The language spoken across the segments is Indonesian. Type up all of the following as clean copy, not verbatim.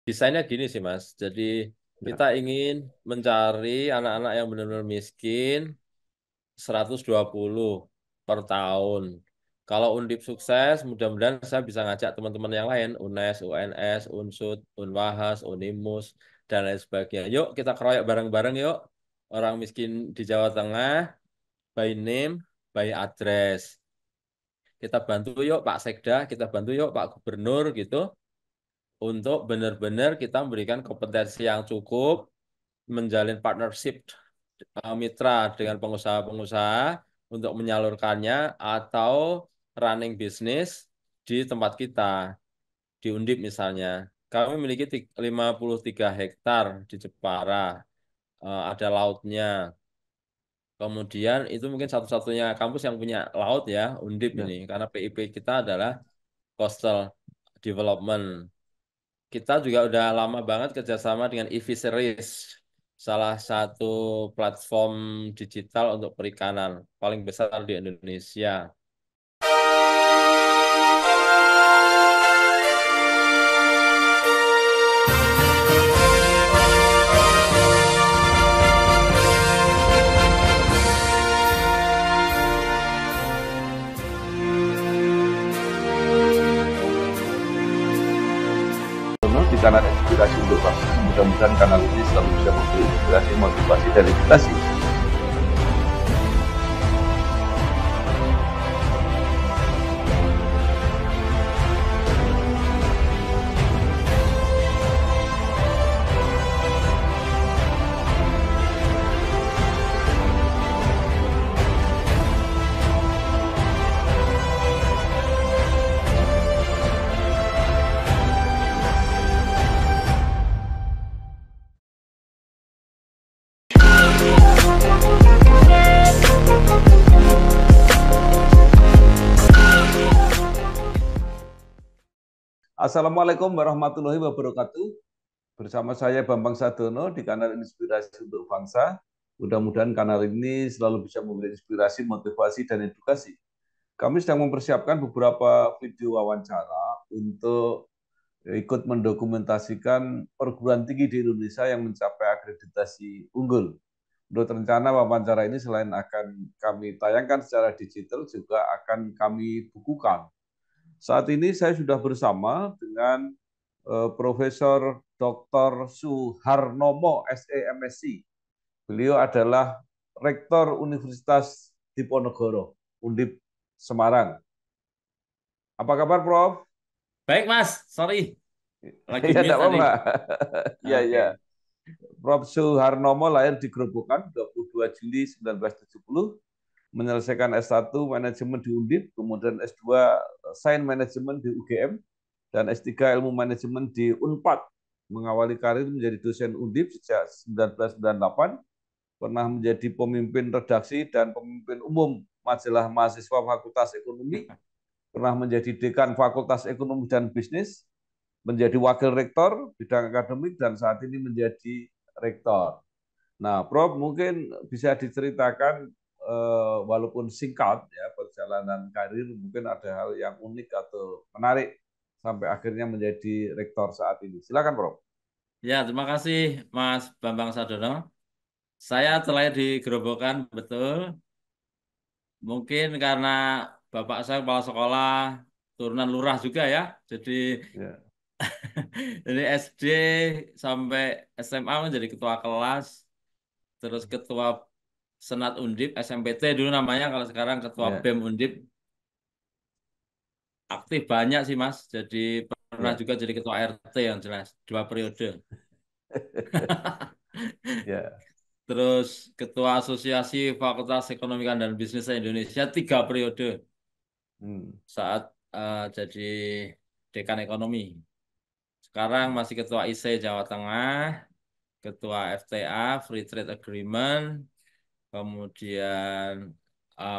desainnya gini sih Mas. Jadi Ya, kita ingin mencari anak-anak yang benar-benar miskin 120 per tahun. Kalau Undip sukses, mudah-mudahan saya bisa ngajak teman-teman yang lain, UNES, UNS, UNSUD, UNWAHAS, UNIMUS, dan lain sebagainya. Yuk kita keroyok bareng-bareng yuk. Orang miskin di Jawa Tengah, by name, by address. Kita bantu yuk Pak Sekda, kita bantu yuk Pak Gubernur gitu. Untuk benar-benar kita memberikan kompetensi yang cukup, menjalin partnership mitra dengan pengusaha-pengusaha untuk menyalurkannya atau running bisnis di tempat kita, di Undip misalnya. Kami memiliki 53 hektar di Jepara, ada lautnya. Kemudian itu mungkin satu-satunya kampus yang punya laut ya, Undip ini. ya. Karena PIP kita adalah Coastal Development. Kita juga udah lama banget kerjasama dengan eFisheries, salah satu platform digital untuk perikanan paling besar di Indonesia. Di kanal Inspirasi untuk Bangsa, mudah-mudahan kanal ini selalu bisa memberi inspirasi, motivasi, dan edukasi. Assalamualaikum warahmatullahi wabarakatuh. Bersama saya Bambang Sadono di kanal Inspirasi untuk Bangsa. Mudah-mudahan kanal ini selalu bisa memberi inspirasi, motivasi, dan edukasi. Kami sedang mempersiapkan beberapa video wawancara untuk ikut mendokumentasikan perguruan tinggi di Indonesia yang mencapai akreditasi unggul. Menurut rencana wawancara ini selain akan kami tayangkan secara digital, juga akan kami bukukan. Saat ini saya sudah bersama dengan Profesor Dr. Suharnomo, SEMSC. Beliau adalah Rektor Universitas Diponegoro, Undip Semarang. Apa kabar, Prof? Baik Mas, sorry lagi Ya, mute tidak tadi. apa-apa. Ya, ya. Oke. Prof. Suharnomo lahir di Grobogan 22 Juli 1970, menyelesaikan S1 Manajemen di Undip, kemudian S2 Sains Manajemen di UGM, dan S3 Ilmu Manajemen di Unpad. Mengawali karir menjadi dosen Undip sejak 1998, pernah menjadi pemimpin redaksi dan pemimpin umum majalah mahasiswa Fakultas Ekonomi, pernah menjadi dekan Fakultas Ekonomi dan Bisnis, menjadi wakil rektor bidang akademik, dan saat ini menjadi rektor. Nah, Prof, mungkin bisa diceritakan walaupun singkat ya perjalanan karir, mungkin ada hal yang unik atau menarik sampai akhirnya menjadi rektor saat ini. Silakan, Prof. Ya, terima kasih Mas Bambang Sadono. Saya terlahir di Gerobokan, betul. Mungkin karena bapak saya kepala sekolah, turunan lurah juga ya. Jadi Ya, dari SD sampai SMA menjadi ketua kelas, terus ketua Senat Undip, SMPT dulu namanya, kalau sekarang ketua ya, BEM Undip. Aktif banyak sih Mas, jadi pernah ya, juga jadi ketua RT yang jelas, 2 periode. ya. Terus ketua Asosiasi Fakultas Ekonomi dan Bisnis Indonesia 3 periode Hmm, saat jadi dekan ekonomi. Sekarang masih ketua IC Jawa Tengah, ketua FTA Free Trade Agreement, kemudian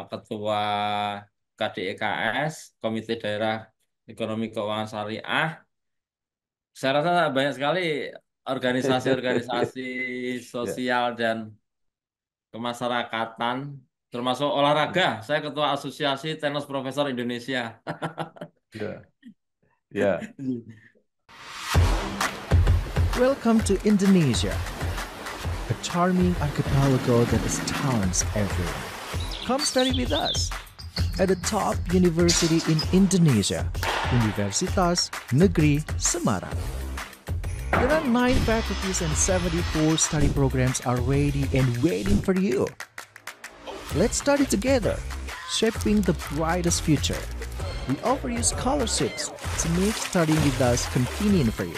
ketua KDEKS Komite Daerah Ekonomi Keuangan Syariah. Saya rasa banyak sekali organisasi-organisasi ya, sosial dan kemasyarakatan, termasuk olahraga. Saya ketua Asosiasi Tenis Profesor Indonesia. ya, ya. Welcome to Indonesia, a charming archipelago that astounds everyone. Come study with us at the top university in Indonesia, Universitas Negeri Semarang. There are 9 faculties and 74 study programs are ready and waiting for you. Let's study together, shaping the brightest future. We offer you scholarships to make studying with us convenient for you.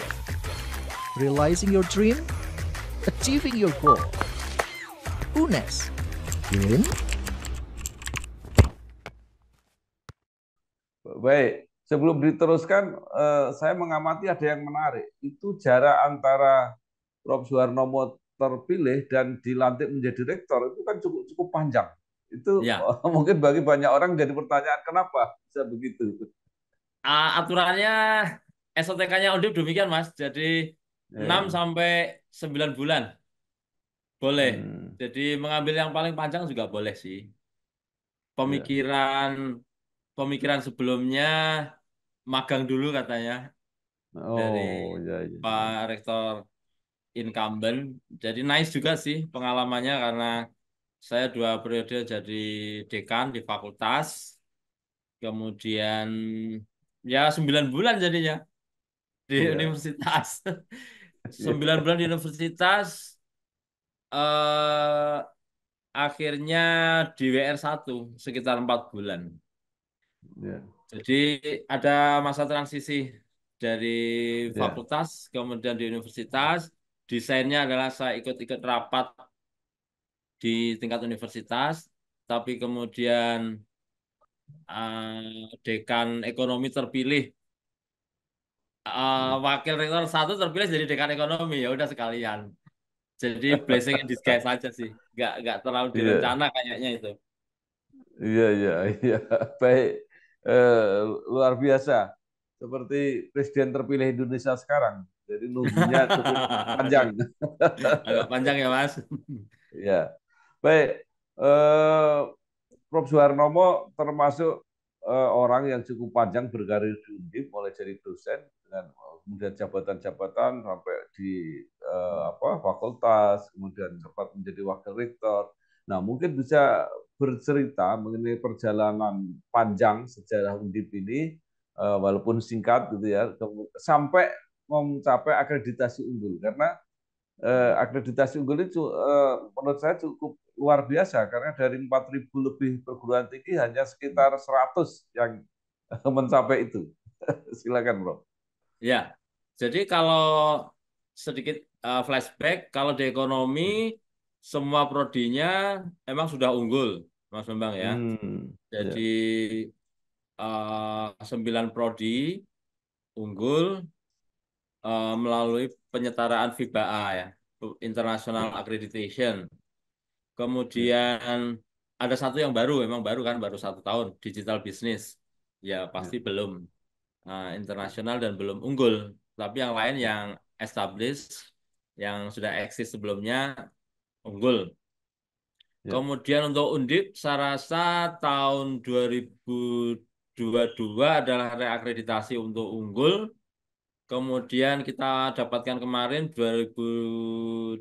Realizing your dream, achieving your goal. UNES. In? Baik, sebelum diteruskan, saya mengamati ada yang menarik. Itu jarak antara Prof. Suharnomo terpilih dan dilantik menjadi rektor itu kan cukup cukup panjang. Itu Ya, mungkin bagi banyak orang jadi pertanyaan kenapa bisa begitu. aturannya SOTK-nya Undip demikian, Mas. Jadi 6 Ya. sampai 9 bulan boleh. Hmm, Jadi mengambil yang paling panjang juga boleh sih. ya. Pemikiran pemikiran sebelumnya magang dulu katanya dari Oh, ya, ya, Pak ya. Rektor incumbent. Jadi nice juga sih pengalamannya karena saya 2 periode jadi dekan di fakultas. Kemudian ya 9 bulan jadinya di Ya, universitas. ya, 9 bulan di universitas, eh, akhirnya di WR1 sekitar 4 bulan. ya, Jadi ada masa transisi dari ya, fakultas kemudian di universitas. Desainnya adalah saya ikut-ikut rapat di tingkat universitas, tapi kemudian dekan ekonomi terpilih, wakil rektor satu terpilih jadi dekan ekonomi, ya udah sekalian. Jadi blessing in disguise aja sih, nggak terlalu iya, direncana kayaknya itu. iya, iya, iya. Baik, eh, luar biasa. Seperti presiden terpilih Indonesia sekarang. Jadi nunggunya cukup Aduh, panjang. agak panjang ya Mas. Ya, baik. Eh, Prof. Suharnomo termasuk orang yang cukup panjang berkarir di Undip, mulai jadi dosen dengan kemudian jabatan-jabatan sampai di fakultas, kemudian sempat menjadi wakil rektor. Nah, mungkin bisa bercerita mengenai perjalanan panjang sejarah Undip ini, walaupun singkat gitu ya, sampai mencapai akreditasi unggul. Karena akreditasi unggul itu menurut saya cukup luar biasa karena dari 4.000 lebih perguruan tinggi hanya sekitar 100 yang mencapai itu. Silakan, Bro. Ya, jadi kalau sedikit flashback, kalau di ekonomi semua prodinya emang sudah unggul, Mas Bambang ya. Hmm, Jadi ya, 9 prodi unggul melalui penyetaraan FIBA-A ya, International ya, Accreditation. ya, Kemudian ada satu yang baru, memang baru kan, baru 1 tahun, digital business. Ya ya, pasti belum internasional dan belum unggul. Tapi yang lain ya, yang established, yang sudah eksis sebelumnya, unggul. ya, Kemudian untuk Undip, saya rasa tahun 2022 adalah reakreditasi untuk unggul. Kemudian kita dapatkan kemarin 2023,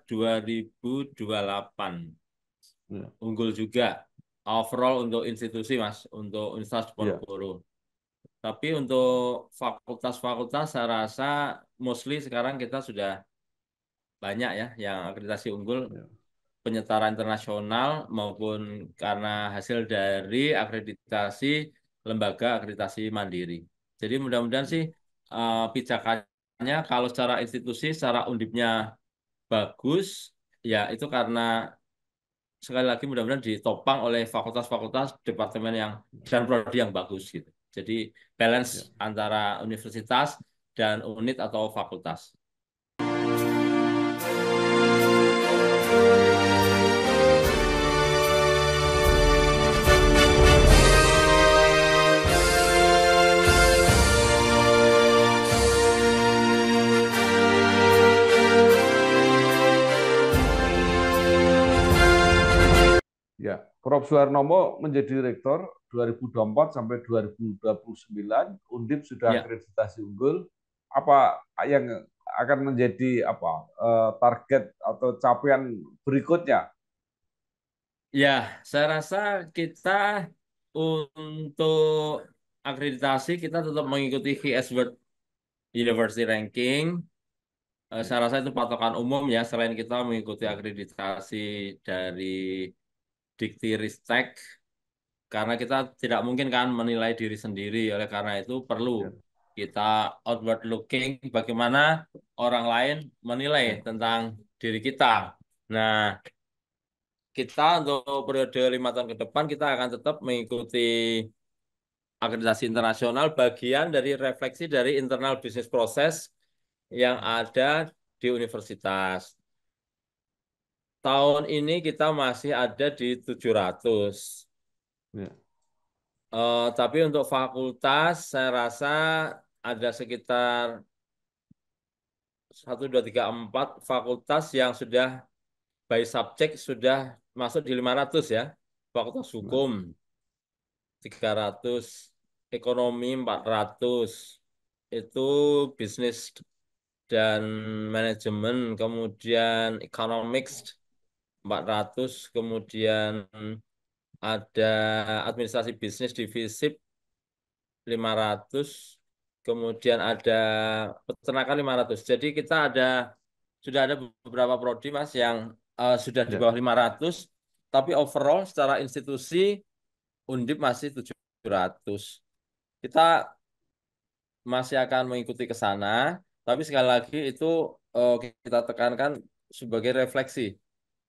2028. ya, Unggul juga. Overall untuk institusi, Mas. Untuk Universitas ya, Diponegoro. Tapi untuk fakultas-fakultas saya rasa mostly sekarang kita sudah banyak ya yang akreditasi unggul, ya, penyetaraan internasional maupun karena hasil dari akreditasi lembaga akreditasi mandiri. Jadi mudah-mudahan sih pijakannya kalau secara institusi, secara undipnya bagus, ya itu karena sekali lagi mudah-mudahan ditopang oleh fakultas-fakultas, departemen yang dan prodi yang bagus gitu. Jadi balance ya. antara universitas dan unit atau fakultas. Ya, Prof. Suharnomo menjadi rektor 2024 sampai 2029, Undip sudah Ya, akreditasi unggul. apa yang akan menjadi apa target atau capaian berikutnya? Ya, saya rasa kita untuk akreditasi kita tetap mengikuti QS World University Ranking. Ya, Saya rasa itu patokan umum ya, selain kita mengikuti ya, akreditasi dari Dikti-Ristek, karena kita tidak mungkin kan menilai diri sendiri. Oleh karena itu perlu ya, kita outward looking, bagaimana orang lain menilai ya, tentang diri kita. Nah, kita untuk periode 5 tahun ke depan kita akan tetap mengikuti akreditasi internasional, bagian dari refleksi dari internal bisnis proses yang ada di universitas. Tahun ini kita masih ada di 700. ya, Tapi untuk fakultas saya rasa ada sekitar 1, 2, 3, 4 fakultas yang sudah by subject sudah masuk di 500 ya. Fakultas nah, Hukum 300, Ekonomi 400, itu bisnis dan manajemen, kemudian economics 400, kemudian ada administrasi bisnis di FISIP 500, kemudian ada peternakan 500. Jadi kita sudah ada beberapa prodi Mas yang sudah di ya, bawah 500, tapi overall secara institusi Undip masih 700. Kita masih akan mengikuti ke sana, tapi sekali lagi itu kita tekankan sebagai refleksi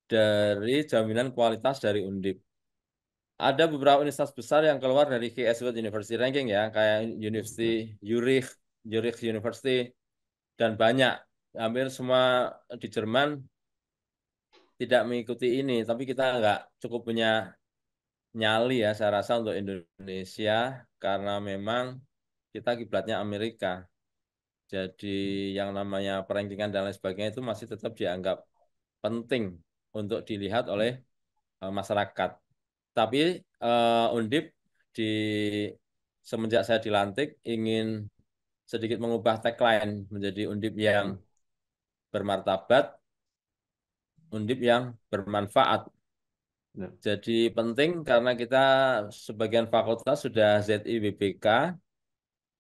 dari jaminan kualitas dari Undip. Ada beberapa universitas besar yang keluar dari QS World University Ranking ya, kayak University ya, Zurich, Zurich University, dan banyak. Hampir semua di Jerman tidak mengikuti ini, tapi kita nggak cukup punya nyali ya, saya rasa untuk Indonesia, karena memang kita kiblatnya Amerika. Jadi yang namanya perankingan dan lain sebagainya itu masih tetap dianggap penting untuk dilihat oleh masyarakat. Tapi Undip di semenjak saya dilantik ingin sedikit mengubah tagline menjadi Undip yang hmm, bermartabat, Undip yang bermanfaat. ya, Jadi penting karena kita sebagian fakultas sudah ZIWBK,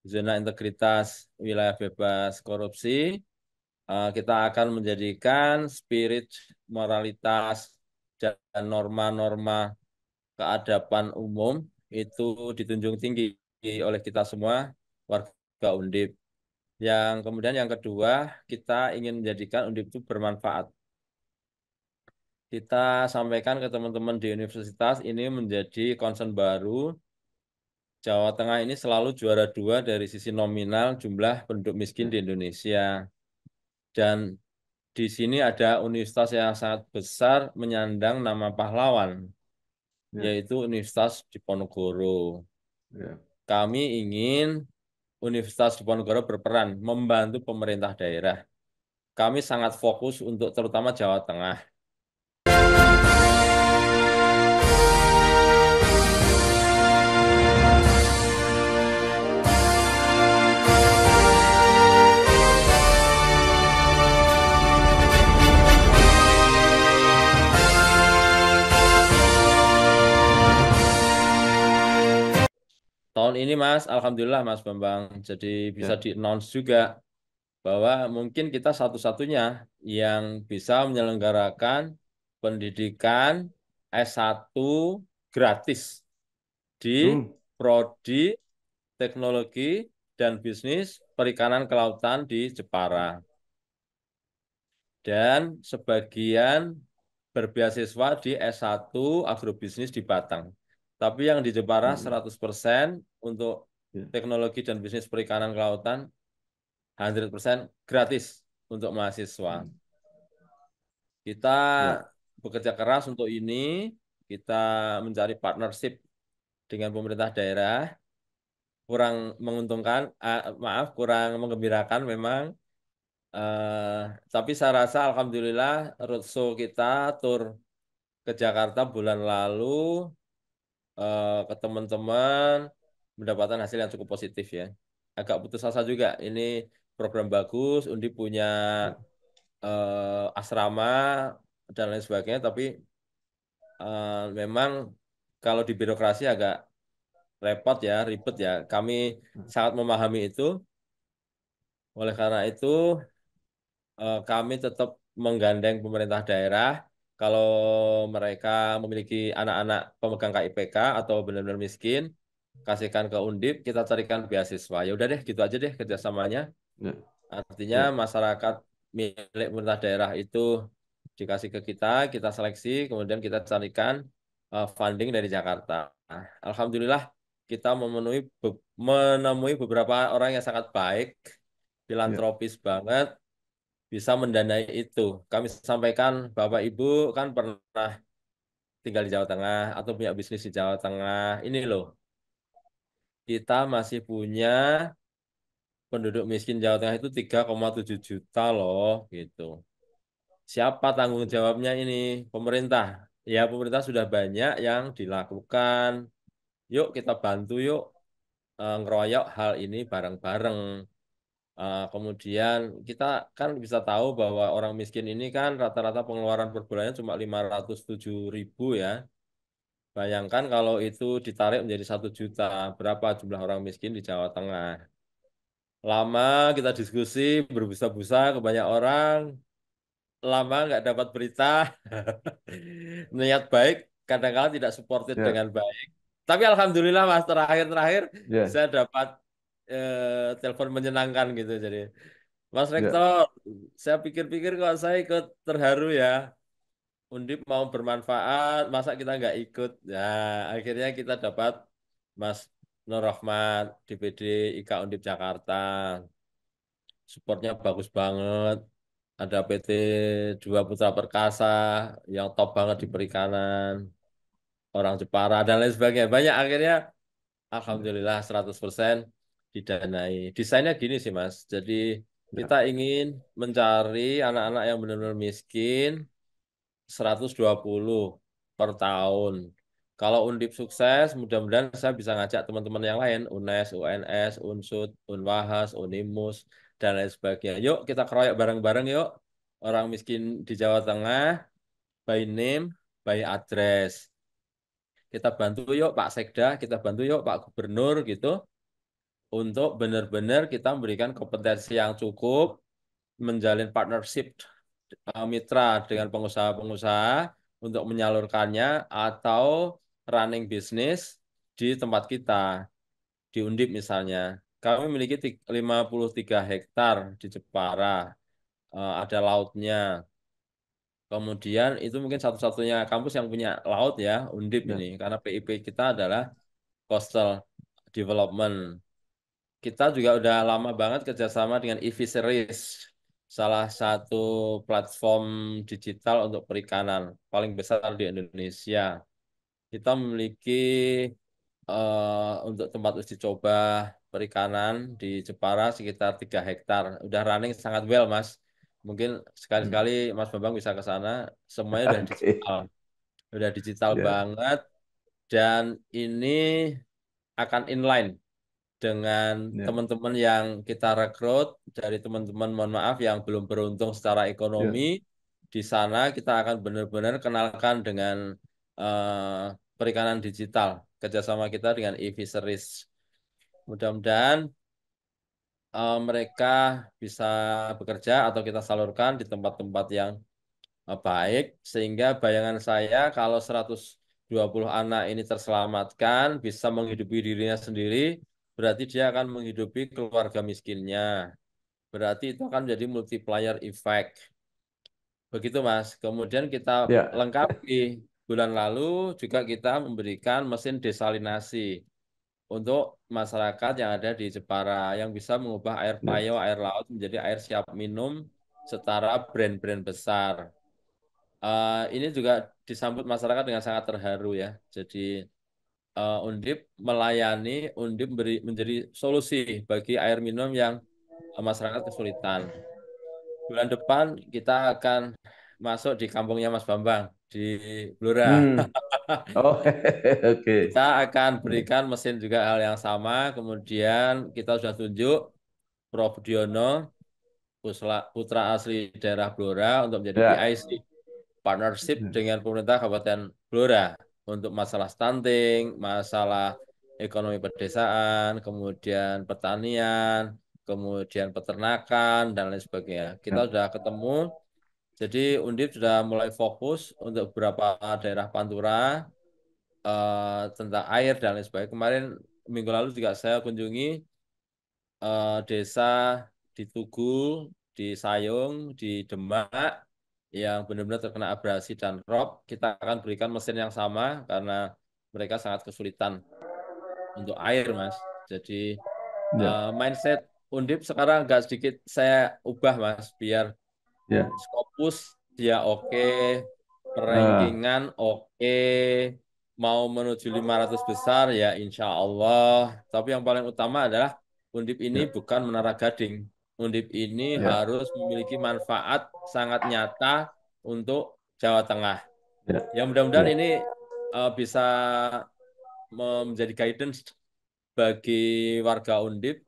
zona integritas wilayah bebas korupsi. Kita akan menjadikan spirit, moralitas, dan norma-norma keadaban umum itu ditunjung tinggi oleh kita semua warga Undip. Yang kemudian yang kedua, kita ingin menjadikan Undip itu bermanfaat. Kita sampaikan ke teman-teman di universitas ini menjadi concern baru. Jawa Tengah ini selalu juara dua dari sisi nominal jumlah penduduk miskin ya, di Indonesia. Dan di sini ada universitas yang sangat besar menyandang nama pahlawan, ya, yaitu Universitas Diponegoro. ya. Kami ingin Universitas Diponegoro berperan membantu pemerintah daerah. Kami sangat fokus untuk terutama Jawa Tengah. Tahun ini Mas, Alhamdulillah Mas Bambang, jadi bisa Ya. di-announce juga bahwa mungkin kita satu-satunya yang bisa menyelenggarakan pendidikan S1 gratis di Hmm. Prodi Teknologi dan Bisnis Perikanan Kelautan di Jepara. Dan sebagian berbeasiswa di S1 Agrobisnis di Batang. Tapi yang di Jepara Hmm. 100% untuk Ya. teknologi dan bisnis perikanan kelautan 100% gratis untuk mahasiswa. Hmm. Kita Ya. bekerja keras untuk ini, kita mencari partnership dengan pemerintah daerah, kurang menguntungkan, maaf, kurang menggembirakan memang. Eh, tapi saya rasa Alhamdulillah roadshow kita tur ke Jakarta bulan lalu ke teman-teman mendapatkan hasil yang cukup positif ya. Agak putus asa juga ini program bagus, Undip punya asrama dan lain sebagainya, tapi memang kalau di birokrasi agak repot ya, ribet ya. Kami sangat memahami itu. Oleh karena itu, kami tetap menggandeng pemerintah daerah. Kalau mereka memiliki anak-anak pemegang KIPK atau benar-benar miskin, kasihkan ke Undip, kita carikan beasiswa. Ya udah deh, gitu aja deh kerjasamanya. Ya, Artinya ya, masyarakat milik pemerintah daerah itu dikasih ke kita seleksi, kemudian kita carikan funding dari Jakarta. Nah, Alhamdulillah kita menemui beberapa orang yang sangat baik, ya, filantropis banget, bisa mendanai itu. Kami sampaikan, Bapak Ibu kan pernah tinggal di Jawa Tengah atau punya bisnis di Jawa Tengah. Ini loh, kita masih punya penduduk miskin Jawa Tengah itu 3,7 juta loh, gitu. Siapa tanggung jawabnya ini? Pemerintah. Ya, pemerintah sudah banyak yang dilakukan. Yuk kita bantu yuk ngeroyok hal ini bareng-bareng. Kemudian kita kan bisa tahu bahwa orang miskin ini kan rata-rata pengeluaran per bulannya cuma 507.000 ya. Bayangkan kalau itu ditarik menjadi 1 juta, berapa jumlah orang miskin di Jawa Tengah. Lama kita diskusi, berbusa-busa ke banyak orang, lama nggak dapat berita. Niat baik kadang-kala tidak supported ya, dengan baik. Tapi alhamdulillah Mas terakhir-terakhir ya, saya dapat telepon menyenangkan gitu. Jadi Mas ya, Rektor, saya pikir-pikir kok saya ikut terharu ya. Undip mau bermanfaat, masa kita nggak ikut? Ya, akhirnya kita dapat Mas Nur Rahmat, DPD IKA Undip Jakarta. Supportnya bagus banget. Ada PT Dua Putra Perkasa yang top banget di perikanan, orang Jepara dan lain sebagainya. Banyak akhirnya Alhamdulillah 100% didanai. Desainnya gini sih Mas. Jadi kita ya, ingin mencari anak-anak yang benar-benar miskin 120 per tahun. Kalau Undip sukses, mudah-mudahan saya bisa ngajak teman-teman yang lain, UNES, UNS, UNSUD, UNWAHAS, UNIMUS, dan lain sebagainya. Yuk kita keroyok bareng-bareng yuk. Orang miskin di Jawa Tengah, by name, by address. Kita bantu yuk Pak Sekda, kita bantu yuk Pak Gubernur gitu, untuk benar-benar kita memberikan kompetensi yang cukup, menjalin partnership mitra dengan pengusaha-pengusaha untuk menyalurkannya atau running bisnis di tempat kita, di Undip misalnya. Kami memiliki 53 hektar di Jepara, ada lautnya. Kemudian itu mungkin satu-satunya kampus yang punya laut ya, Undip ini. ya, Karena PIP kita adalah Coastal Development. Kita juga udah lama banget kerjasama dengan eFisheries, salah satu platform digital untuk perikanan paling besar di Indonesia. Kita memiliki untuk tempat uji coba perikanan di Jepara sekitar 3 hektar. Udah running sangat well, Mas. Mungkin hmm. sekali-sekali Mas Bambang bisa ke sana. Semuanya udah Oke, digital. Udah digital ya, banget. Dan ini akan inline dengan ya, teman-teman yang kita rekrut dari teman-teman mohon maaf yang belum beruntung secara ya, ekonomi di sana kita akan benar-benar kenalkan dengan perikanan digital kerjasama kita dengan e-fisheries. Mudah-mudahan mereka bisa bekerja atau kita salurkan di tempat-tempat yang baik sehingga bayangan saya kalau 120 anak ini terselamatkan bisa menghidupi dirinya sendiri berarti dia akan menghidupi keluarga miskinnya. Berarti itu akan menjadi multiplier effect. Begitu Mas. Kemudian kita ya, lengkapi bulan lalu juga kita memberikan mesin desalinasi untuk masyarakat yang ada di Jepara yang bisa mengubah air ya, payo, air laut menjadi air siap minum setara brand-brand besar. Ini juga disambut masyarakat dengan sangat terharu ya. Jadi Undip melayani, Undip menjadi solusi bagi air minum yang masyarakat kesulitan. Bulan depan kita akan masuk di kampungnya Mas Bambang di Blora. hmm. Oh, oke, Kita akan ya, berikan mesin juga hal yang sama. Kemudian kita sudah tunjuk Prof Budiono, putra asli daerah Blora untuk menjadi Ya, PIC, partnership dengan pemerintah Kabupaten Blora untuk masalah stunting, masalah ekonomi pedesaan, kemudian pertanian, kemudian peternakan, dan lain sebagainya. Kita ya, sudah ketemu, jadi Undip sudah mulai fokus untuk beberapa daerah Pantura tentang air dan lain sebagainya. Kemarin minggu lalu juga saya kunjungi desa di Tugu, di Sayung, di Demak yang benar-benar terkena abrasi dan rob. Kita akan berikan mesin yang sama karena mereka sangat kesulitan untuk air, Mas. Jadi ya, mindset Undip sekarang agak sedikit saya ubah, Mas, biar ya. Scopus dia oke, Ah, rankingan oke, mau menuju 500 besar ya insya Allah. Tapi yang paling utama adalah Undip ini ya, bukan menara gading. Undip ini ya, harus memiliki manfaat sangat nyata untuk Jawa Tengah. ya, Ya mudah-mudahan ya, ini bisa menjadi guidance bagi warga Undip,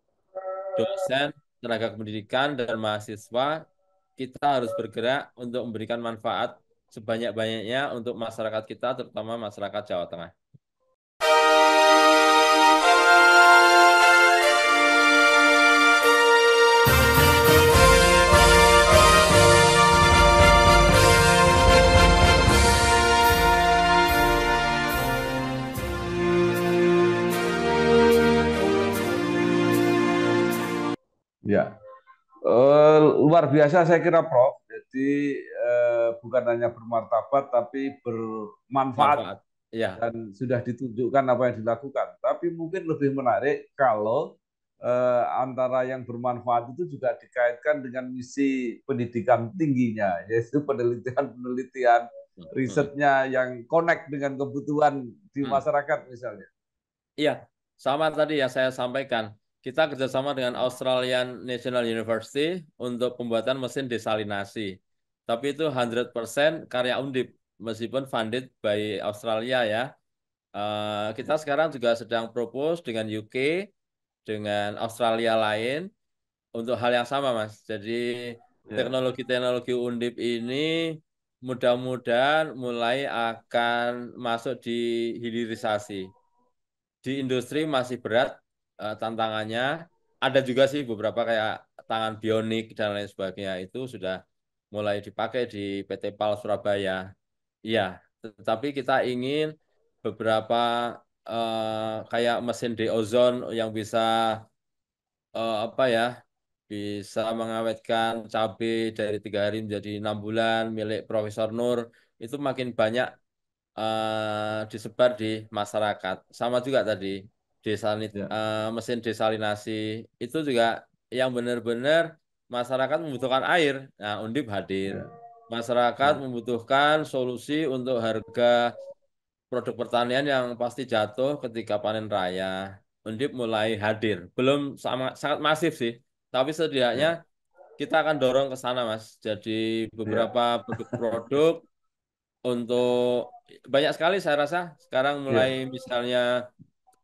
dosen, tenaga pendidikan, dan mahasiswa. Kita harus bergerak untuk memberikan manfaat sebanyak-banyaknya untuk masyarakat kita, terutama masyarakat Jawa Tengah. ya. Luar biasa saya kira Prof. Jadi bukan hanya bermartabat tapi bermanfaat Manfaat. Ya, dan sudah ditunjukkan apa yang dilakukan. Tapi mungkin lebih menarik kalau antara yang bermanfaat itu juga dikaitkan dengan misi pendidikan tingginya, yaitu penelitian-penelitian hmm, risetnya yang connect dengan kebutuhan di hmm. masyarakat misalnya. Iya, sama tadi yang saya sampaikan. Kita kerjasama dengan Australian National University untuk pembuatan mesin desalinasi. Tapi itu 100% karya Undip, meskipun funded by Australia ya. Kita sekarang juga sedang propose dengan UK, dengan Australia lain untuk hal yang sama, Mas. Jadi Ya, teknologi-teknologi Undip ini mudah-mudahan mulai akan masuk di hilirisasi. Di industri masih berat tantangannya. Ada juga sih beberapa kayak tangan bionik dan lain sebagainya itu sudah mulai dipakai di PT PAL Surabaya. Iya, tetapi kita ingin beberapa kayak mesin de-ozon yang bisa apa ya, bisa mengawetkan cabai dari 3 hari menjadi 6 bulan milik Profesor Nur itu makin banyak disebar di masyarakat. Sama juga tadi ya, mesin desalinasi itu juga yang benar-benar masyarakat membutuhkan air. Nah, Undip hadir. ya, Masyarakat ya, membutuhkan solusi untuk harga produk pertanian yang pasti jatuh ketika panen raya. Undip mulai hadir. Belum sama, sangat masif sih, tapi setidaknya ya, kita akan dorong ke sana, Mas. Jadi beberapa ya, produk-produk untuk banyak sekali saya rasa sekarang mulai ya, misalnya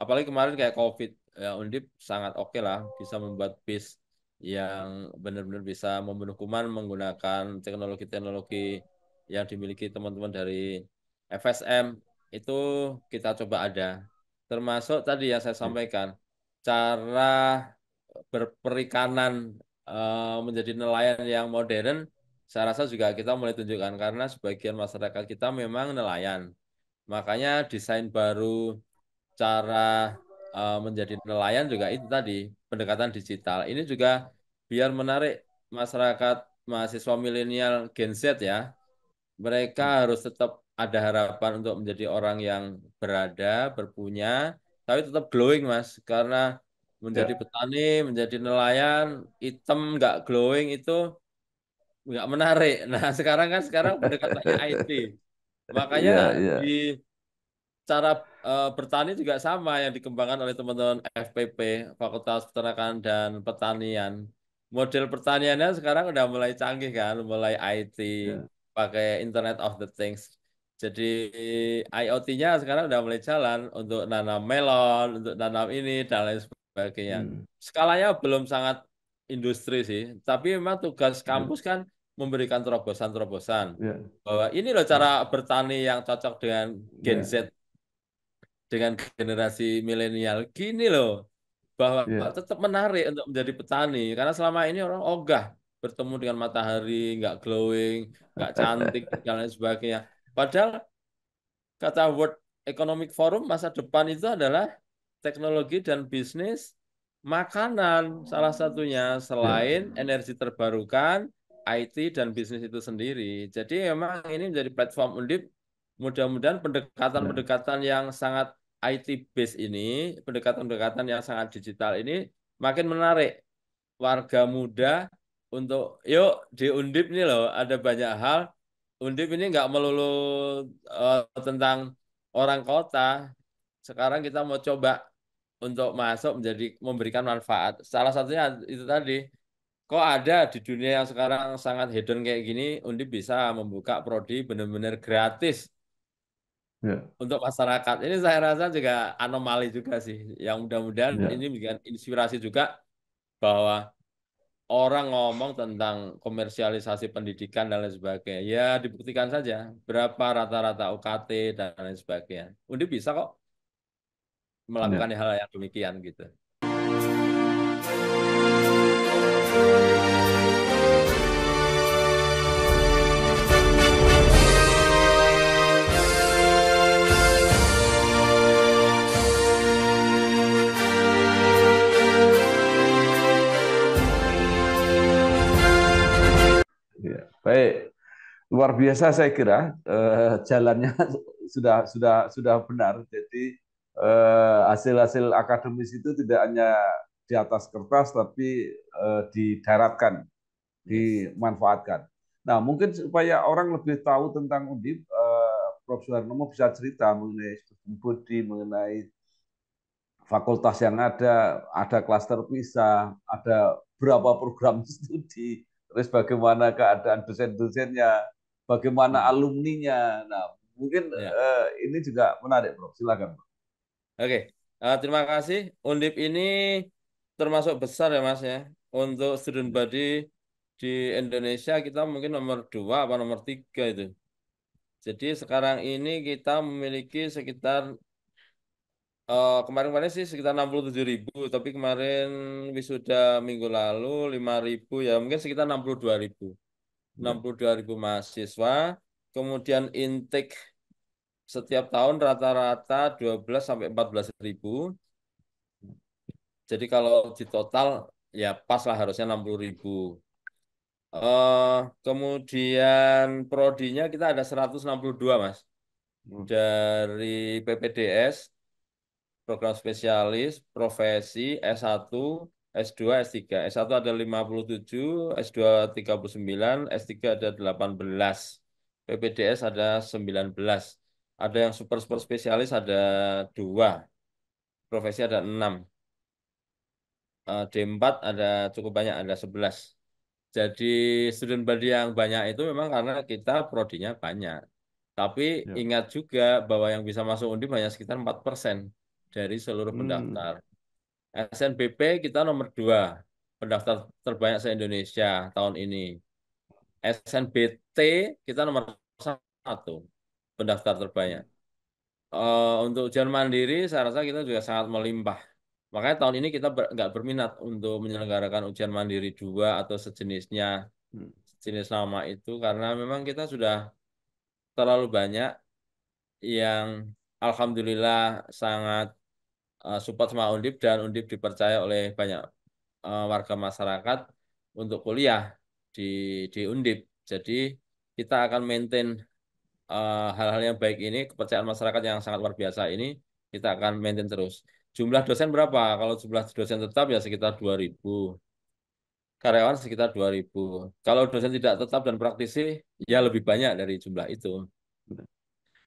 apalagi kemarin kayak COVID ya Undip sangat oke lah bisa membuat bis yang benar-benar bisa membunuh kuman menggunakan teknologi-teknologi yang dimiliki teman-teman dari FSM itu kita coba ada termasuk tadi yang saya ya, sampaikan cara berperikanan menjadi nelayan yang modern saya rasa juga kita mulai tunjukkan karena sebagian masyarakat kita memang nelayan. Makanya desain baru cara menjadi nelayan juga itu tadi pendekatan digital. Ini juga biar menarik masyarakat mahasiswa milenial Gen Z ya. Mereka harus tetap ada harapan untuk menjadi orang yang berada, berpunya, tapi tetap glowing Mas. Karena menjadi ya, petani, menjadi nelayan, item nggak glowing itu nggak menarik. Nah sekarang pendekatannya IT. Makanya ya, ya, di cara bertani juga sama yang dikembangkan oleh teman-teman FPP, Fakultas Peternakan dan Pertanian. Model pertaniannya sekarang udah mulai canggih kan, mulai IT, ya. pakai Internet of the Things. Jadi IoT-nya sekarang udah mulai jalan untuk nanam melon, untuk nanam ini dan lain sebagainya. Hmm. Skalanya belum sangat industri sih. Tapi memang tugas Ya, kampus kan memberikan terobosan-terobosan ya, bahwa ini loh cara bertani yang cocok dengan Gen Z, ya, dengan generasi milenial. Gini loh, bahwa ya. tetap menarik untuk menjadi petani. Karena selama ini orang ogah bertemu dengan matahari, nggak glowing, nggak cantik, dan lain sebagainya. Padahal kata World Economic Forum masa depan itu adalah teknologi dan bisnis makanan salah satunya Ya, selain energi terbarukan, IT dan bisnis itu sendiri. Jadi memang ini menjadi platform Undip. Mudah-mudahan ya, pendekatan-pendekatan yang sangat IT base ini, pendekatan-pendekatan yang sangat digital ini makin menarik warga muda untuk yuk di Undip nih loh ada banyak hal. Undip ini nggak melulu tentang orang kota. Sekarang kita mau coba untuk masuk menjadi memberikan manfaat. Salah satunya itu tadi. Kok ada di dunia yang sekarang sangat hedon kayak gini, Undip bisa membuka prodi benar-benar gratis ya, untuk masyarakat. Ini saya rasa juga anomali juga sih. Yang mudah-mudahan ya. ini memberikan inspirasi juga bahwa orang ngomong tentang komersialisasi pendidikan dan lain sebagainya. Ya dibuktikan saja berapa rata-rata UKT dan lain sebagainya. Undip bisa kok melakukan Ya. hal yang demikian gitu. Ya. Baik, luar biasa saya kira jalannya sudah benar. Jadi hasil-hasil akademis itu tidak hanya di atas kertas, tapi didaratkan, Yes. dimanfaatkan. Nah, mungkin supaya orang lebih tahu tentang Undip, Prof. Suharno bisa cerita mengenai studi budi, mengenai fakultas yang ada klaster pisah, ada berapa program studi, terus bagaimana keadaan dosen-dosennya, bagaimana Hmm. alumninya. Nah, mungkin Ya. ini juga menarik, Bro. Silakan, Bro. Oke. Terima kasih. Undip ini termasuk besar ya Mas ya. Untuk student body di Indonesia kita mungkin nomor 2 apa nomor 3 itu. Jadi sekarang ini kita memiliki sekitar kemarin-kemarin sih sekitar 67.000, tapi kemarin wisuda minggu lalu 5.000 ya mungkin sekitar 62.000. Ya. 62.000 mahasiswa. Kemudian intake setiap tahun rata-rata 12 sampai 14.000. Jadi kalau di total ya pas lah harusnya 60.000. Kemudian prodinya kita ada 162 Mas. Hmm. Dari PPDS, program spesialis, profesi, S1, S2, S3. S1 ada 57, S2 39, S3 ada 18. PPDS ada 19. Ada yang super super spesialis ada 2, profesi ada 6. D4 ada cukup banyak, ada 11. Jadi student body yang banyak itu memang karena kita prodinya banyak. Tapi Ya. ingat juga bahwa yang bisa masuk Undip hanya sekitar 4% dari seluruh Hmm. pendaftar. SNBP kita nomor 2 pendaftar terbanyak se-Indonesia tahun ini. SNBT kita nomor 1 pendaftar terbanyak. Untuk ujian mandiri saya rasa kita juga sangat melimpah. Makanya tahun ini kita nggak berminat untuk menyelenggarakan ujian mandiri 2 atau sejenisnya, Hmm. sejenis nama itu karena memang kita sudah terlalu banyak yang alhamdulillah sangat support sama Undip dan Undip dipercaya oleh banyak warga masyarakat untuk kuliah di Undip. Jadi kita akan maintain hal-hal yang baik ini, kepercayaan masyarakat yang sangat luar biasa ini kita akan maintain terus. Jumlah dosen berapa? Kalau jumlah dosen tetap ya sekitar 2.000. Karyawan sekitar 2.000. Kalau dosen tidak tetap dan praktisi ya lebih banyak dari jumlah itu.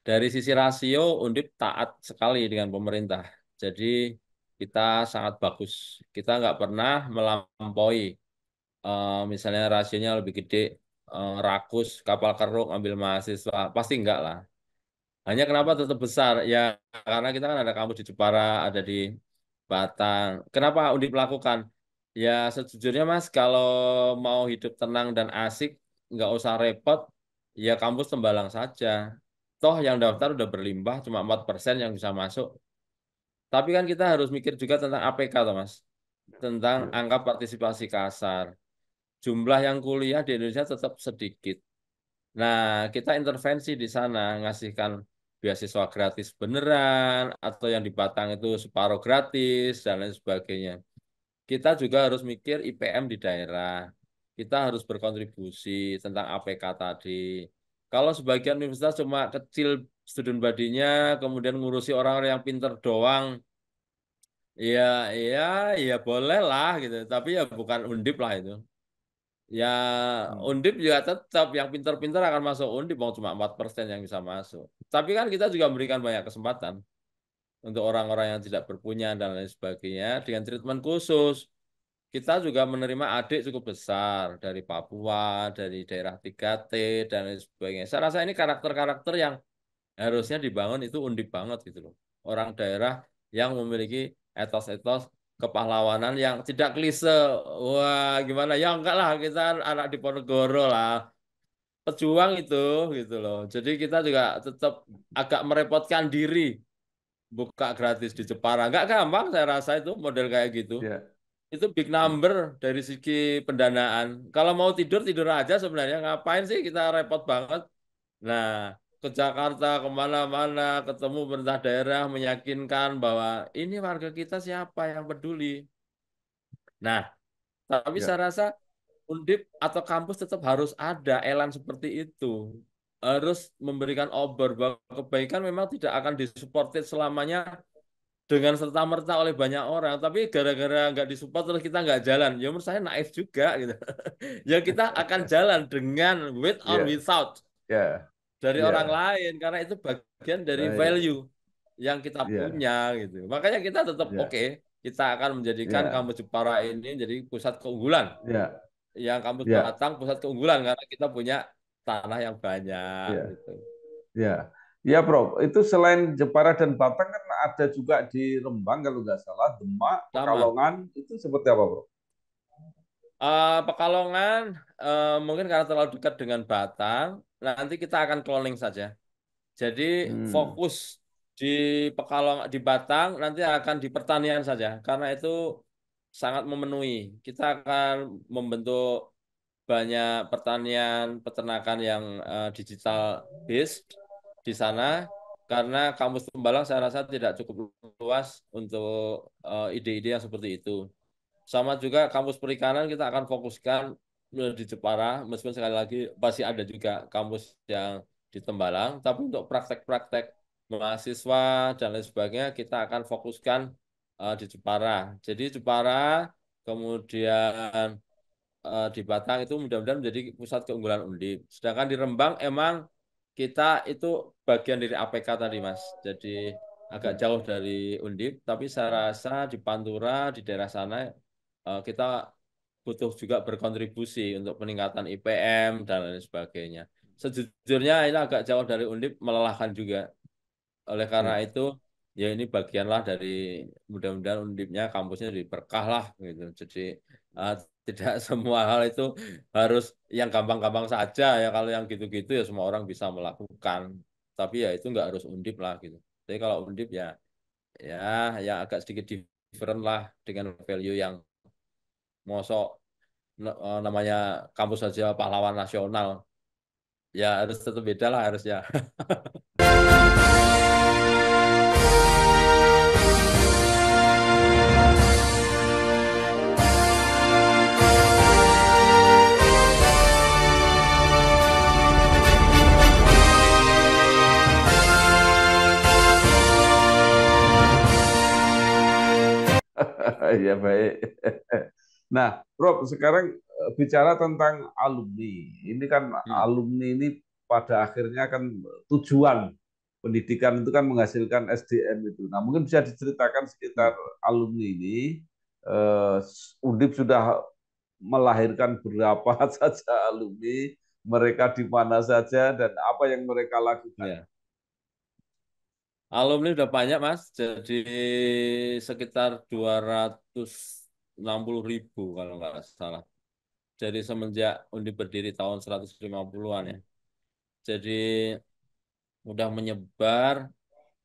Dari sisi rasio, Undip taat sekali dengan pemerintah. Jadi kita sangat bagus. Kita nggak pernah melampaui. Misalnya rasionya lebih gede, rakus, kapal keruk, ambil mahasiswa. Pasti enggak lah. Hanya kenapa tetap besar? Ya karena kita kan ada kampus di Jepara, ada di Batang. Kenapa Undip melakukan? Ya sejujurnya Mas, kalau mau hidup tenang dan asik, nggak usah repot, ya kampus Tembalang saja. Toh yang daftar udah berlimpah, cuma 4% yang bisa masuk. Tapi kan kita harus mikir juga tentang APK, toh Mas. Tentang Ya, angka partisipasi kasar. Jumlah yang kuliah di Indonesia tetap sedikit. Nah, kita intervensi di sana, ngasihkan beasiswa gratis beneran, atau yang di Batang itu separuh gratis, dan lain sebagainya. Kita juga harus mikir IPM di daerah. Kita harus berkontribusi tentang APK tadi. Kalau sebagian universitas cuma kecil student body-nya, kemudian ngurusi orang-orang yang pinter doang, ya, ya, ya boleh lah gitu. Tapi ya bukan undip lah itu. Ya hmm, undip juga tetap yang pinter-pinter akan masuk undip, mau cuma 4% yang bisa masuk. Tapi kan kita juga memberikan banyak kesempatan untuk orang-orang yang tidak berpunya dan lain sebagainya dengan treatment khusus. Kita juga menerima adik cukup besar dari Papua, dari daerah 3T, dan lain sebagainya. Saya rasa ini karakter-karakter yang harusnya dibangun itu undip banget gitu loh. Orang daerah yang memiliki etos-etos kepahlawanan yang tidak klise. Wah, gimana? Ya enggak lah, kita anak Diponegoro lah. Pejuang itu gitu loh. Jadi kita juga tetap agak merepotkan diri buka gratis di Jepara. Enggak gampang saya rasa itu model kayak gitu. ya, Itu big ya, number dari segi pendanaan. Kalau mau tidur, tidur aja sebenarnya. Ngapain sih kita repot banget? Nah, ke Jakarta, kemana-mana, ketemu pemerintah daerah, meyakinkan bahwa ini warga kita siapa yang peduli. Nah, tapi ya, saya rasa Undip atau kampus tetap harus ada elan seperti itu. Harus memberikan obor bahwa kebaikan memang tidak akan disupport selamanya dengan serta-merta oleh banyak orang, tapi gara-gara nggak disupport terus kita nggak jalan. Ya menurut saya naif juga gitu. Ya kita akan jalan dengan with or ya, without ya, dari orang ya, lain karena itu bagian dari baik, value yang kita ya, punya gitu. Makanya kita tetap ya, oke, kita akan menjadikan ya, kampus Jepara ini jadi pusat keunggulan. ya, Yang kampus ya, Batang pusat keunggulan karena kita punya tanah yang banyak ya, gitu. ya, ya, Prof. Itu selain Jepara dan Batang kan ada juga di Rembang kalau nggak salah, Demak, Sama. Pekalongan itu seperti apa, Prof? Pekalongan mungkin karena terlalu dekat dengan Batang, nanti kita akan cloning saja. Jadi Hmm, fokus di Pekalongan di Batang nanti akan di pertanian saja karena itu sangat memenuhi. Kita akan membentuk banyak pertanian peternakan yang digital based di sana karena kampus Tembalang saya rasa tidak cukup luas untuk ide-ide yang seperti itu. Sama juga kampus perikanan kita akan fokuskan di Jepara, meskipun sekali lagi pasti ada juga kampus yang di Tembalang, tapi untuk praktek-praktek mahasiswa dan lain sebagainya kita akan fokuskan di Jepara. Jadi Jepara, kemudian di Batang itu mudah-mudahan menjadi pusat keunggulan Undip. Sedangkan di Rembang emang kita itu bagian dari APK tadi Mas. Jadi agak ya, jauh dari Undip, tapi saya rasa di Pantura, di daerah sana kita butuh juga berkontribusi untuk peningkatan IPM dan lain sebagainya. Sejujurnya ini agak jauh dari Undip, melelahkan juga. Oleh karena ya, itu, ya ini bagianlah dari mudah-mudahan Undipnya kampusnya diberkah lah gitu. Jadi eh, tidak semua hal itu harus yang gampang-gampang saja ya. Kalau yang gitu-gitu ya semua orang bisa melakukan. Tapi ya itu nggak harus Undip lah gitu. Jadi kalau Undip ya ya yang agak sedikit different lah dengan value yang mosok namanya kampus saja pahlawan nasional. Ya harus tetap beda lah harusnya. ya baik. Nah, Prof, sekarang bicara tentang alumni. Ini kan Hmm, alumni ini pada akhirnya kan tujuan pendidikan itu kan menghasilkan SDM itu. Nah, mungkin bisa diceritakan hmm. sekitar alumni ini. Eh, Undip sudah melahirkan berapa saja alumni, mereka di mana saja, dan apa yang mereka lakukan. Ya. Alumni udah banyak, Mas. Jadi sekitar 200. 60.000 kalau nggak salah. Jadi semenjak Undip berdiri tahun 150-an ya. Jadi udah menyebar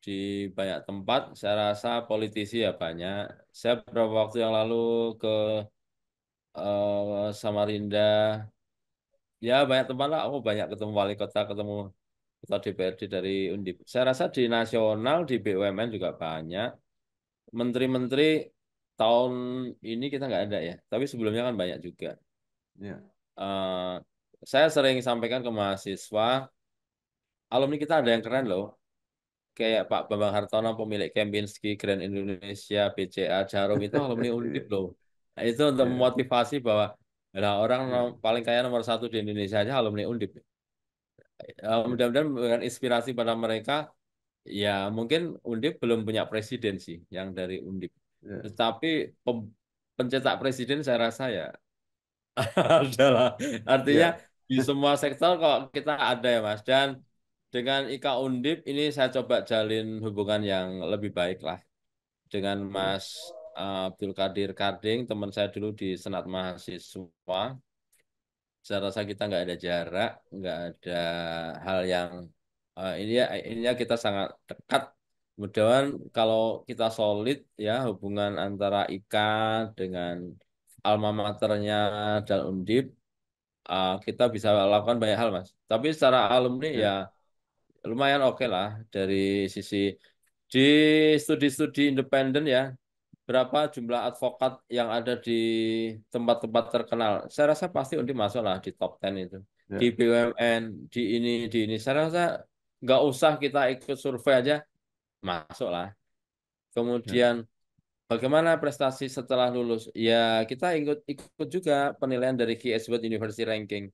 di banyak tempat. Saya rasa politisi ya banyak. Saya beberapa waktu yang lalu ke Samarinda. Ya banyak tempat lah. Aku banyak ketemu wali kota, ketemu ketua DPRD dari Undip. Saya rasa di nasional, di BUMN juga banyak. Menteri-menteri tahun ini kita nggak ada ya. Tapi sebelumnya kan banyak juga. Ya, Eh, saya sering sampaikan ke mahasiswa, alumni kita ada yang keren loh. Kayak Pak Bambang Hartono, pemilik Kempinski, Grand Indonesia, BCA, Jarum, itu alumni Undip loh. Nah, itu untuk ya, memotivasi bahwa lah orang ya, paling kaya nomor satu di Indonesia aja alumni Undip. ya, Mudah-mudahan memberikan inspirasi pada mereka. Ya, mungkin Undip belum punya presiden sih yang dari Undip. ya, Tetapi pencetak presiden saya rasa ya adalah artinya ya, di semua sektor kok kita ada ya Mas. Dan dengan IKA Undip ini saya coba jalin hubungan yang lebih baik lah dengan ya, Mas Abdul Qadir Karding, teman saya dulu di Senat Mahasiswa. Saya rasa kita nggak ada jarak, nggak ada hal yang ini ya kita sangat dekat. Mudah-mudahan kalau kita solid ya hubungan antara IKA dengan alma maternya dan Undip, kita bisa lakukan banyak hal, Mas. Tapi secara alumni ya ya, lumayan oke lah dari sisi di studi-studi independen ya. Berapa jumlah advokat yang ada di tempat-tempat terkenal? Saya rasa pasti Undip masuk lah di top 10 itu. Di ya, BUMN, di ini. Saya rasa nggak usah kita ikut survei aja, masuk lah. ya, Kemudian bagaimana prestasi setelah lulus? Ya kita ikut ikut juga penilaian dari QS World University Ranking.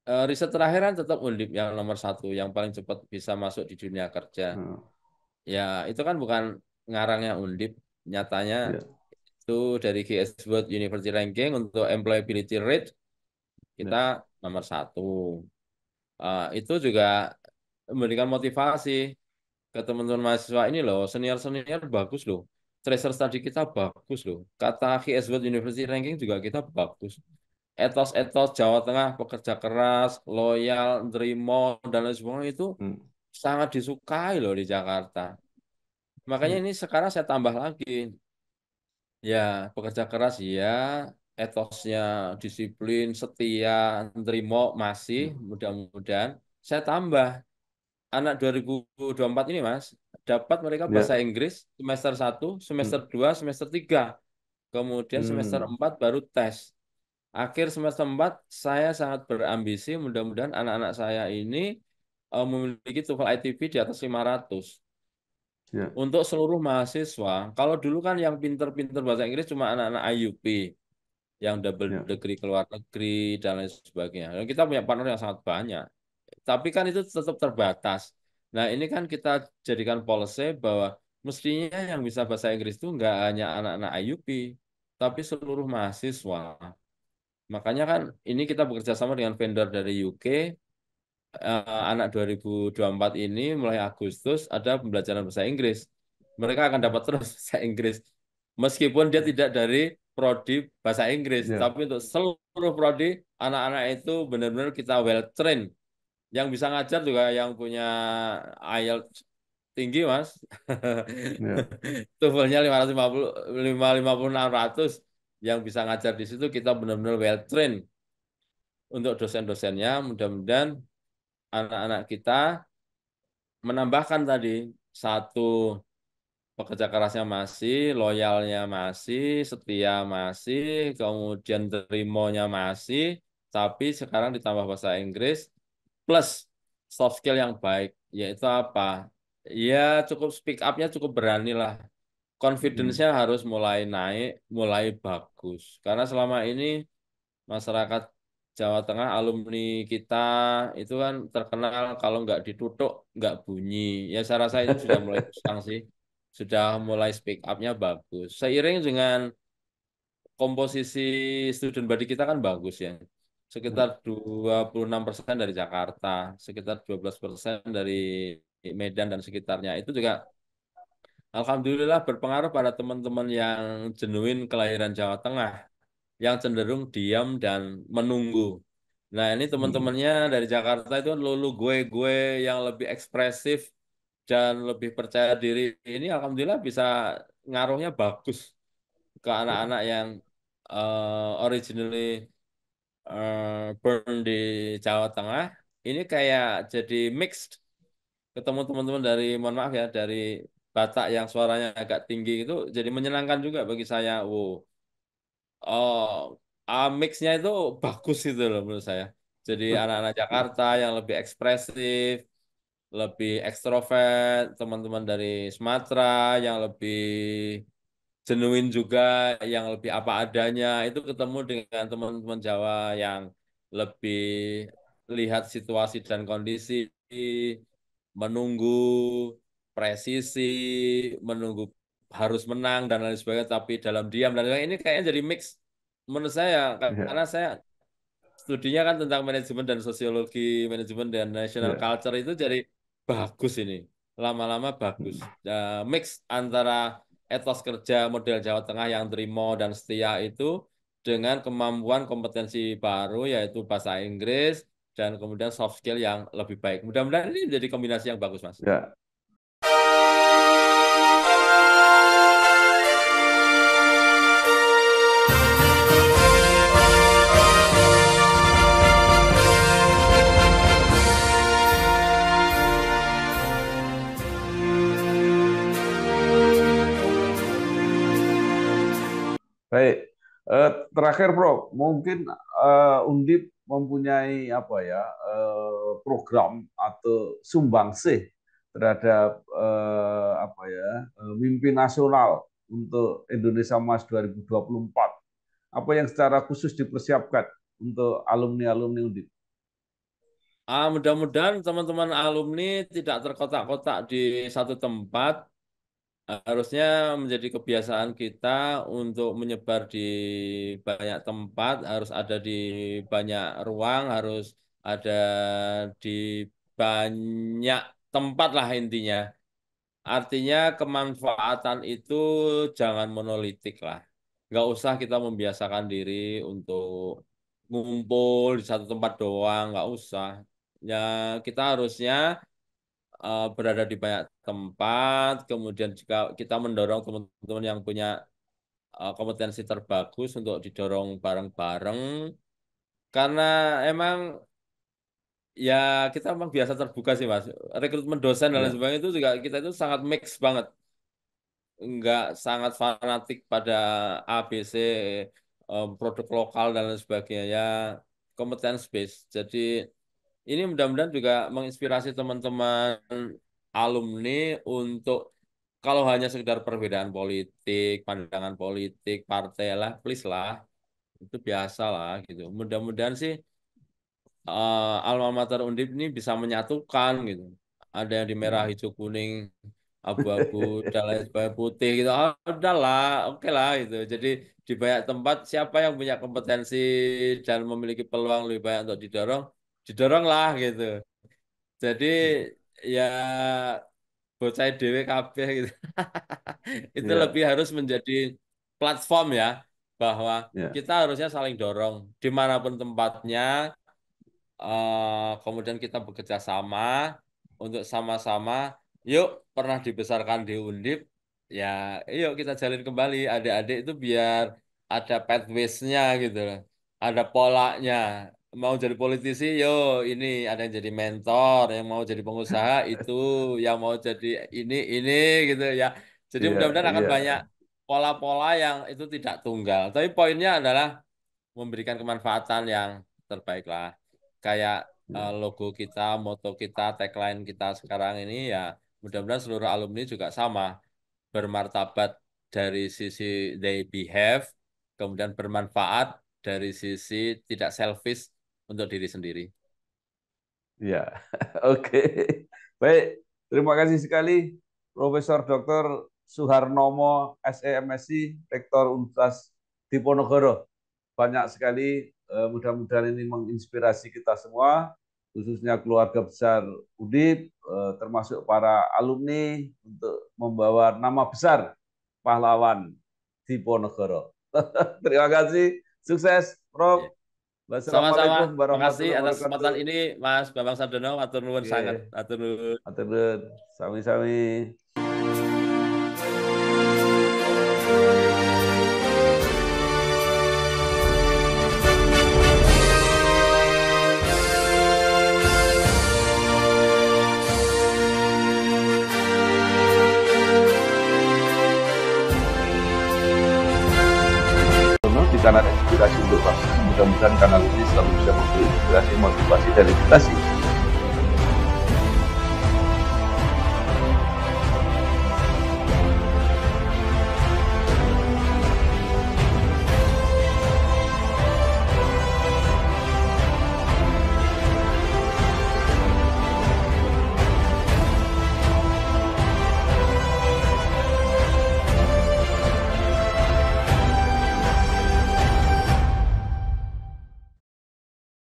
Riset terakhiran tetap Undip yang nomor satu, yang paling cepat bisa masuk di dunia kerja. oh, Ya itu kan bukan ngarangnya Undip, nyatanya ya, itu dari GS World University Ranking untuk employability rate kita ya, nomor satu. Itu juga memberikan motivasi ke teman-teman mahasiswa ini loh, senior-senior bagus loh. Tracer study kita bagus loh. Kata GS World University Ranking juga kita bagus. Etos-etos Jawa Tengah, pekerja keras, loyal, nerimo, dan lain sebagainya itu hmm, sangat disukai loh di Jakarta. Makanya ya, ini sekarang saya tambah lagi. Ya, pekerja keras ya, etosnya disiplin, setia, nerimo masih hmm, mudah-mudahan. Saya tambah anak 2024 ini Mas, dapat mereka bahasa ya, Inggris semester 1, semester hmm, 2, semester 3. Kemudian semester hmm, 4 baru tes. Akhir semester 4 saya sangat berambisi mudah-mudahan anak-anak saya ini memiliki TOEFL ITB di atas 500. ya, Untuk seluruh mahasiswa, kalau dulu kan yang pinter-pinter bahasa Inggris cuma anak-anak IUP yang double ya, degree ke luar negeri dan lain sebagainya. Dan kita punya partner yang sangat banyak. Tapi kan itu tetap terbatas. Nah, ini kan kita jadikan policy bahwa mestinya yang bisa bahasa Inggris itu nggak hanya anak-anak IUP, tapi seluruh mahasiswa. Makanya kan ini kita bekerja sama dengan vendor dari UK. Anak 2024 ini mulai Agustus ada pembelajaran bahasa Inggris. Mereka akan dapat terus bahasa Inggris. Meskipun dia tidak dari prodi bahasa Inggris, ya, tapi untuk seluruh prodi anak-anak itu benar-benar kita well train. Yang bisa ngajar juga yang punya IELTS tinggi, Mas. ya, TOEFL-nya 550 550 600 yang bisa ngajar di situ kita benar-benar well train untuk dosen-dosennya. Mudah-mudahan anak-anak kita menambahkan tadi satu pekerja kerasnya masih, loyalnya masih, setia masih, kemudian terimonya masih, tapi sekarang ditambah bahasa Inggris plus soft skill yang baik, yaitu apa? Ya cukup speak up-nya cukup berani lah. hmm, Confidence-nya harus mulai naik, mulai bagus. Karena selama ini masyarakat Jawa Tengah alumni kita itu kan terkenal kalau nggak ditutup nggak bunyi. Ya saya rasa itu sudah mulai usang sih, sudah mulai speak up-nya bagus. Seiring dengan komposisi student body kita kan bagus ya, ya, sekitar 26% dari Jakarta, sekitar 12% dari Medan dan sekitarnya. Itu juga Alhamdulillah berpengaruh pada teman-teman yang jenuin kelahiran Jawa Tengah, yang cenderung diam dan menunggu. Nah, ini Hmm. teman-temannya dari Jakarta itu lulu gue yang lebih ekspresif dan lebih percaya diri. Ini alhamdulillah bisa ngaruhnya bagus ke Ya, anak-anak yang originally born di Jawa Tengah. Ini kayak jadi mixed, ketemu teman-teman dari, mohon maaf ya, dari Batak yang suaranya agak tinggi itu jadi menyenangkan juga bagi saya. Wow, oh, mixnya itu bagus itu loh menurut saya. Jadi anak-anak Jakarta yang lebih ekspresif, lebih ekstrovert, teman-teman dari Sumatera yang lebih jenuin juga, yang lebih apa adanya, itu ketemu dengan teman-teman Jawa yang lebih lihat situasi dan kondisi, menunggu presisi, menunggu harus menang dan lain sebagainya, tapi dalam diam dan lain-lain. Ini kayaknya jadi mix menurut saya, karena ya, saya studinya kan tentang manajemen dan sosiologi, manajemen dan national ya. culture, itu jadi bagus ini. Lama-lama bagus. Mix antara etos kerja model Jawa Tengah yang terima dan setia itu dengan kemampuan kompetensi baru yaitu bahasa Inggris dan kemudian soft skill yang lebih baik. Mudah-mudahan ini menjadi kombinasi yang bagus, Mas. Ya. Baik. Terakhir, Bro, mungkin Undip mempunyai apa ya program atau sumbangsih terhadap apa ya mimpi nasional untuk Indonesia Emas 2024. Apa yang secara khusus dipersiapkan untuk alumni-alumni Undip? Mudah-mudahan teman-teman alumni tidak terkotak-kotak di satu tempat. Harusnya menjadi kebiasaan kita untuk menyebar di banyak tempat, harus ada di banyak ruang, harus ada di banyak tempat lah intinya. Artinya kemanfaatan itu jangan monolitik lah. Nggak usah kita membiasakan diri untuk ngumpul di satu tempat doang, nggak usah. Ya, kita harusnya berada di banyak tempat, kemudian juga kita mendorong teman-teman yang punya kompetensi terbagus untuk didorong bareng-bareng, karena emang ya kita memang biasa terbuka sih Mas. Rekrutmen dosen dan lain Ya, sebagainya itu juga kita itu sangat mix banget, nggak sangat fanatik pada ABC, produk lokal dan lain sebagainya, ya competence based. Jadi ini mudah-mudahan juga menginspirasi teman-teman alumni untuk kalau hanya sekedar perbedaan politik, pandangan politik, partai lah, please lah, itu biasa lah gitu. Mudah-mudahan sih alma mater Undip ini bisa menyatukan gitu. Ada yang di merah, hijau, kuning, abu-abu, dan lain sebagainya, putih gitu. Ah, udahlah, oke lah gitu. Jadi di banyak tempat siapa yang punya kompetensi dan memiliki peluang lebih banyak untuk didorong, didorong lah gitu. Jadi ya bocah dhewe kabeh gitu. Itu ya, lebih harus menjadi platform ya, bahwa ya, kita harusnya saling dorong dimanapun tempatnya, kemudian kita bekerja sama untuk sama-sama, yuk pernah dibesarkan di Undip, ya yuk kita jalin kembali adik-adik itu biar ada pathways-nya gitu loh. Ada polanya. Mau jadi politisi, yo ini ada yang jadi mentor, yang mau jadi pengusaha itu, yang mau jadi ini gitu ya. Jadi iya, mudah-mudahan akan iya, banyak pola-pola yang itu tidak tunggal. Tapi poinnya adalah memberikan kemanfaatan yang terbaik lah. Kayak iya, logo kita, moto kita, tagline kita sekarang ini ya mudah-mudahan seluruh alumni juga sama, bermartabat dari sisi they behave, kemudian bermanfaat dari sisi tidak selfish untuk diri sendiri. iya. Oke, baik. Terima kasih sekali, Profesor Dr. Suharnomo, SEMSI, Rektor Universitas Diponegoro. Banyak sekali, mudah-mudahan ini menginspirasi kita semua. khususnya keluarga besar Undip, termasuk para alumni untuk membawa nama besar pahlawan Diponegoro. Terima kasih, sukses, Ya. Prof. Sama-sama. Wassalamualaikum Terima kasih warahmatullahi atas kesempatan wabarakatuh. ini, Mas Bambang Sardono. Matur nuwun sangat. Oke, Matur nuwun. matur nuwun. Sami-sami. Di kanal Inspirasi untuk Bangsa. Mudah-mudahan kanal ini selalu bisa memberi inspirasi, motivasi, dan edukasi